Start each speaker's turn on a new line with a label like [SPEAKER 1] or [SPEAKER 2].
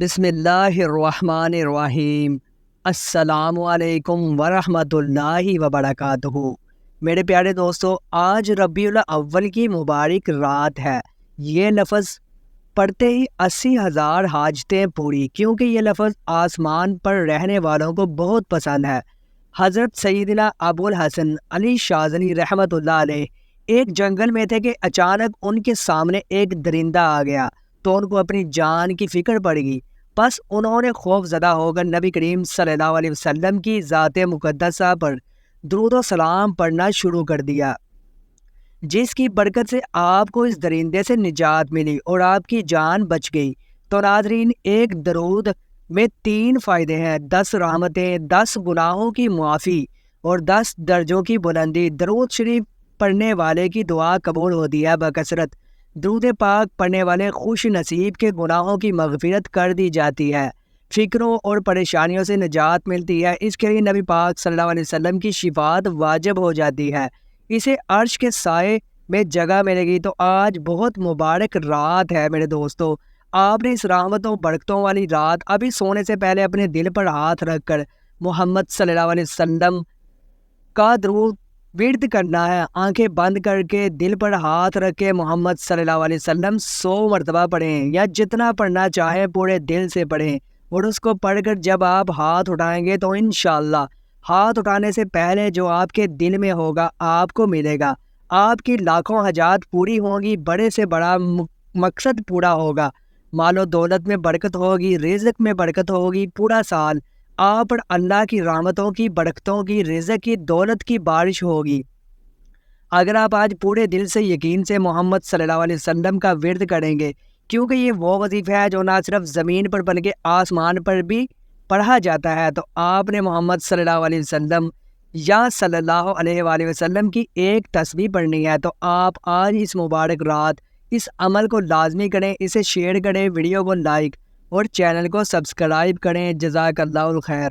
[SPEAKER 1] بسم اللہ الرحمن الرحیم۔ السلام علیکم ورحمۃ اللہ وبرکاتہ۔ میرے پیارے دوستو، آج ربیع الاول کی مبارک رات ہے۔ یہ لفظ پڑھتے ہی 80,000 حاجتیں پوری، کیونکہ یہ لفظ آسمان پر رہنے والوں کو بہت پسند ہے۔ حضرت سیدنا ابو الحسن علی شاذلی رحمۃ اللہ علیہ ایک جنگل میں تھے کہ اچانک ان کے سامنے ایک درندہ آ گیا تو ان کو اپنی جان کی فکر پڑ گئی۔ بس انہوں نے خوف زدہ ہو کر نبی کریم صلی اللہ علیہ وسلم کی ذات مقدسہ پر درود و سلام پڑھنا شروع کر دیا، جس کی برکت سے آپ کو اس درندے سے نجات ملی اور آپ کی جان بچ گئی۔ تو ناظرین، ایک درود میں 3 فائدے ہیں: 10 رحمتیں، 10 گناہوں کی معافی اور 10 درجوں کی بلندی۔ درود شریف پڑھنے والے کی دعا قبول ہوتی ہے بکثرت۔ درود پاک پڑھنے والے خوش نصیب کے گناہوں کی مغفرت کر دی جاتی ہے، فکروں اور پریشانیوں سے نجات ملتی ہے۔ اس کے لیے نبی پاک صلی اللہ علیہ وسلم کی شفاعت واجب ہو جاتی ہے، اسے عرش کے سائے میں جگہ ملے گی۔ تو آج بہت مبارک رات ہے میرے دوستو۔ آپ نے اس رحمتوں برکتوں والی رات ابھی سونے سے پہلے اپنے دل پر ہاتھ رکھ کر محمد صلی اللہ علیہ وسلم کا درود ورد کرنا ہے۔ آنکھیں بند کر کے دل پر ہاتھ رکھ کے محمد صلی اللہ علیہ وسلم 100 مرتبہ پڑھیں، یا جتنا پڑھنا چاہیں پورے دل سے پڑھیں، اور اس کو پڑھ کر جب آپ ہاتھ اٹھائیں گے تو انشاءاللہ ہاتھ اٹھانے سے پہلے جو آپ کے دل میں ہوگا آپ کو ملے گا۔ آپ کی لاکھوں حاجات پوری ہوں گی، بڑے سے بڑا مقصد پورا ہوگا، مال و دولت میں برکت ہوگی، رزق میں برکت ہوگی۔ پورا سال آپ پر اللہ کی رحمتوں کی، برکتوں کی، رزق کی، دولت کی بارش ہوگی اگر آپ آج پورے دل سے یقین سے محمد صلی اللہ علیہ وسلم کا ورد کریں گے، کیونکہ یہ وہ وظیفہ ہے جو نہ صرف زمین پر بلکہ آسمان پر بھی پڑھا جاتا ہے۔ تو آپ نے محمد صلی اللہ علیہ وسلم یا صلی اللہ علیہ وآلہ وسلم کی ایک تسبیح پڑھنی ہے۔ تو آپ آج اس مبارک رات اس عمل کو لازمی کریں، اسے شیئر کریں، ویڈیو کو لائک اور چینل کو سبسکرائب کریں۔ جزاک اللہ الخیر۔